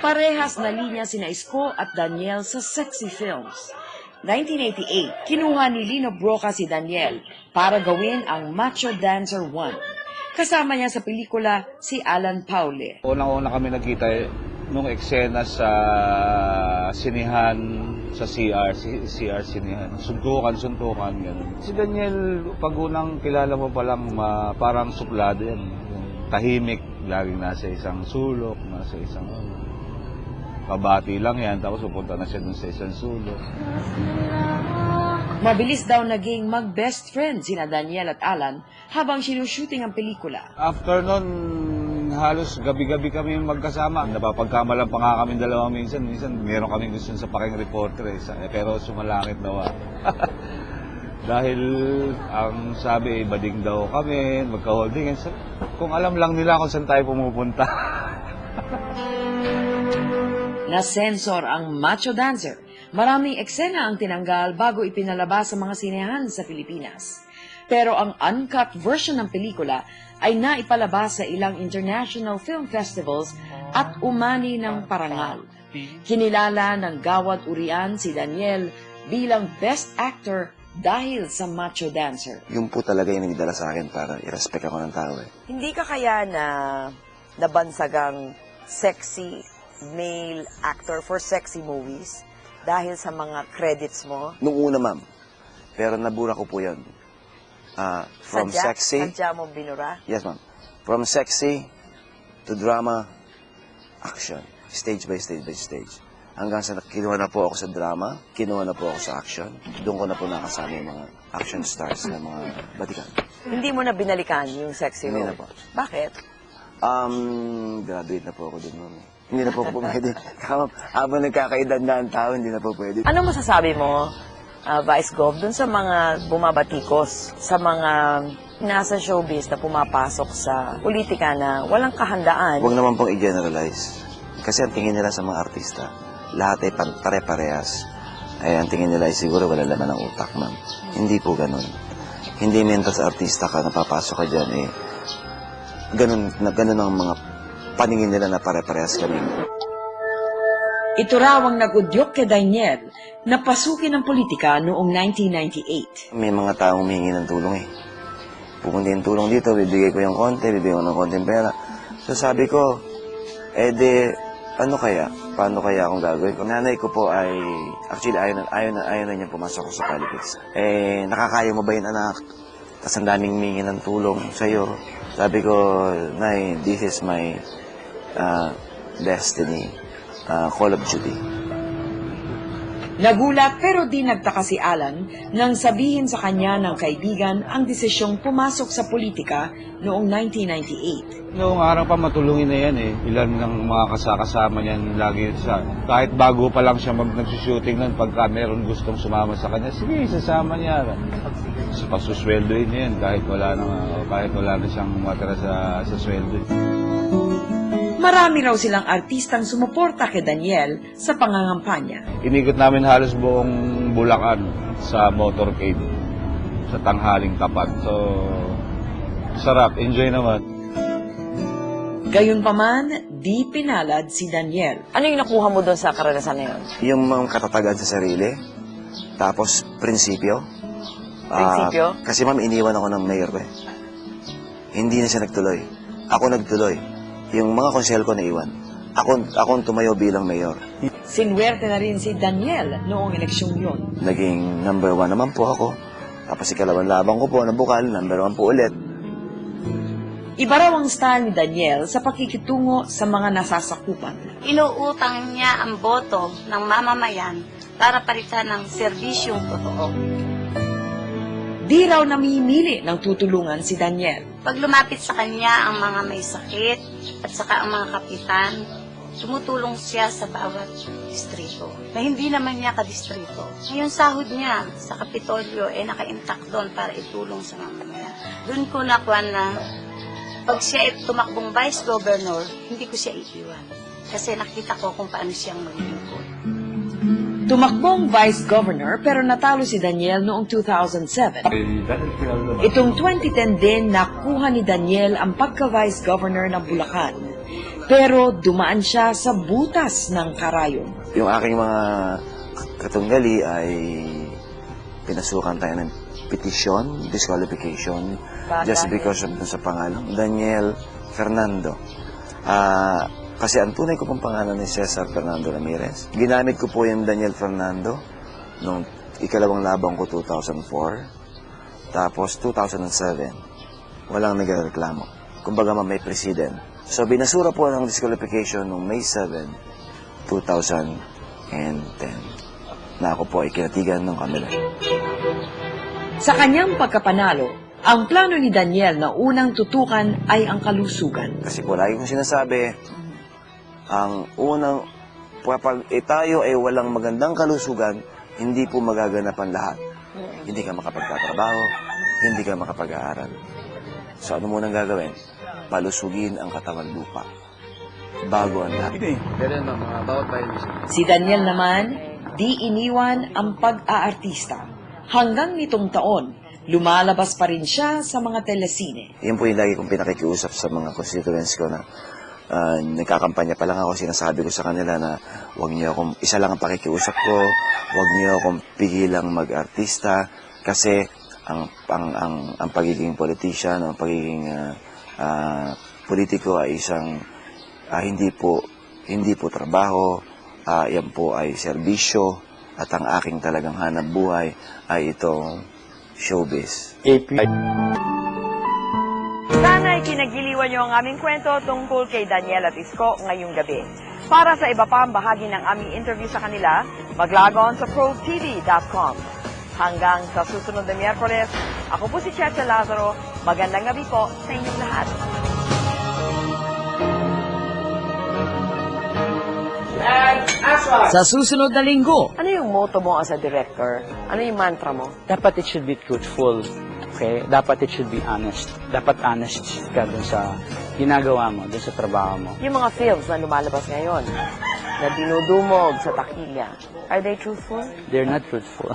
Parehas na linya sina Isko at Daniel sa sexy films. 1988, kinuha ni Lino Brocas si Daniel para gawin ang Macho Dancer 1. Kasama niya sa pelikula si Alan Paule. Unang-una kami nagkita nung eksena sa sinihan, sa CR sinihan. Suntukan, ganun. Si Daniel, pag unang kilala mo pa lang, parang suplado yan. Tahimik, laging nasa isang sulok, nasa isang pabati lang yan, tapos pupunta na siya dun sa isang sulok. Mabilis daw naging mag-best friend sina Daniel at Alan habang sinushooting ang pelikula. After nun, halos gabi-gabi kami magkasama. Napapagkamalan pa nga kami dalawa minsan. Minsan meron kami gusto sa paking reporter pero sumalangit daw. Dahil ang sabi, bading daw kami, magka-holding. Kung alam lang nila kung saan tayo pumupunta. Na-sensor ang Macho Dancer. Maraming eksena ang tinanggal bago ipinalabas sa mga sinehan sa Pilipinas. Pero ang uncut version ng pelikula ay naipalabas sa ilang international film festivals at umani ng parangal. Kinilala ng Gawad Urian si Daniel bilang Best Actor dahil sa Macho Dancer. Yung po talaga yung nagdala sa akin para i-respect ako ng tao. Hindi ka kaya na nabansagang sexy male actor for sexy movies dahil sa mga credits mo? Nung una, ma'am. Pero nabura ko po yun. From sexy... Sadya mo binura? Yes, ma'am. From sexy to drama, action. Stage by stage by stage. Hanggang sa kinuha na po ako sa drama, kinuha na po ako sa action. Doon ko na po nakasama yung mga action stars na mga batikan. Hindi mo na binalikan yung sexy Hindi role? na po. Bakit? Graduate na po ako dun, ma'am. Hindi na po ako pwede. Habang nagkakaedad na ang tao, hindi na po pwede. Ano masasabi mo, Vice Gov, dun sa mga bumabatikos, sa mga nasa showbiz na pumapasok sa politika na walang kahandaan? Huwag naman pong i-generalize. Kasi ang tingin nila sa mga artista, lahat ay pare-parehas. Ay ang tingin nila ay siguro wala laman ng utak, ma'am. Hindi po ganun. Hindi mental sa artista ka, napapasok ka dyan, ganun ang mga paningin nila na pare-parehas kami. Ito raw ang nagudyok kay Daniel na pasukin ng politika noong 1998. May mga taong humihingi ng tulong Pupunta yung tulong dito, bibigay ko yung konti, bibigay ko ng konting pera. So sabi ko, ano kaya? Paano kaya akong gagawin? Kung nanay ko po ay, actually ayaw na niya pumasok sa politics. Nakakaya mo ba yun, anak? Tapos ang daming humingi ng tulong sa'yo. Sabi ko, Nay, this is my destiny. Call of Duty. Nagulat pero di nagtaka si Alan nang sabihin sa kanya ng kaibigan ang desisyong pumasok sa politika noong 1998. Noong araw pa matulungin na yan Ilan ng mga kasama niyan lagi kahit bago pa lang siya nagsushooting nun, pagka meron gustong sumama sa kanya, sige, sasama niya. Pasusweldoin niya yan kahit wala na siyang matira sa sweldo. Marami raw silang artistang sumuporta kay Daniel sa pangangampanya. Inigot namin halos buong Bulacan sa motorcade, sa tanghaling tapat. So, sarap, enjoy naman. Gayunpaman, di pinalad si Daniel. Ano yung nakuha mo doon sa karanasan na yun? Yung mga katatagan sa sarili, tapos prinsipyo. Prinsipyo? Kasi ma'am, iniwan ako ng mayor ko Hindi na siya nagtuloy. Ako nagtuloy. Yung mga konsel ko naiwan. Ako tumayo bilang mayor. Sinwerte na rin si Daniel noong eleksyong yun. Naging number 1 naman po ako. Tapos ikalawang labang ko po na bukal, number 1 po ulit. Iba raw ang style ni Daniel sa pakikitungo sa mga nasasakupan. Inuutang niya ang boto ng mamamayan para palitan ng serbisyong totoo. Di raw namimili ng tutulungan si Daniel. Pag lumapit sa kanya ang mga may sakit at saka ang mga kapitan, tumutulong siya sa bawat distrito na hindi naman niya kadistrito. Ngayon sahod niya sa Kapitolyo naka-intact doon para itulong sa mamamayan. Doon ko nakuha na pag siya tumakbong vice governor, hindi ko siya iiwan. Kasi nakita ko kung paano siyang maglingkod. Tumakbong vice governor pero natalo si Daniel noong 2007. Itong 2010 din nakuha ni Daniel ang pagka-vice governor ng Bulacan. Pero dumaan siya sa butas ng karayon. Yung aking mga katunggali ay pinasukan tayo ng petition, disqualification, just because of sa pangalan, Daniel Fernando. Kasi ang tunay ko pong pangalan ni Cesar Fernando Ramirez. Ginamit ko po yung Daniel Fernando nung ikalawang labang ko 2004. Tapos 2007, walang nagreklamo. Kumbaga may president. So binasura po ng disqualification noong May 7, 2010 na ako po ay kinatigan ng kanila. Sa kanyang pagkapanalo, ang plano ni Daniel na unang tutukan ay ang kalusugan. Kasi po lagi kong sinasabi, ang unang, kapag tayo ay walang magandang kalusugan, hindi po magaganap ang lahat. Hindi ka makapagtatrabaho, hindi ka makapag-aaral. So ano munang gagawin? Palusugin ang katawan lupa bago ang lahat. Si Daniel naman, di iniwan ang pag-aartista. Hanggang nitong taon, lumalabas pa rin siya sa mga telesine. Yan po yung lagi kong pinakikiusap sa mga constituents ko na nagkakampanya pa lang ako, sinasabi ko sa kanila na huwag niyo akong, isa lang ang pakikiusap ko, huwag niyo akong pigilang mag-artista kasi ang pagiging politician, ang pagiging politiko ay isang hindi po trabaho, yan po ay serbisyo at ang aking talagang hanap buhay ay itong showbiz. Sana'y kinagiliwan niyo ang aming kwento tungkol kay Daniel at Isko ngayong gabi. Para sa iba pa ang bahagi ng aming interview sa kanila, mag-log on sa ProTV.com. Hanggang sa susunod na Miyerkules, ako po si Checha Lazaro. Magandang gabi po sa inyong lahat. Sa susunod na linggo, ano yung motto mo as a director? Ano yung mantra mo? Dapat it should be truthful. Okay? Dapat it should be honest. Dapat honest ka dun sa ginagawa mo, dun sa trabaho mo. Yung mga films na lumalabas ngayon, na dinudumog sa takilya, are they truthful? They're not truthful.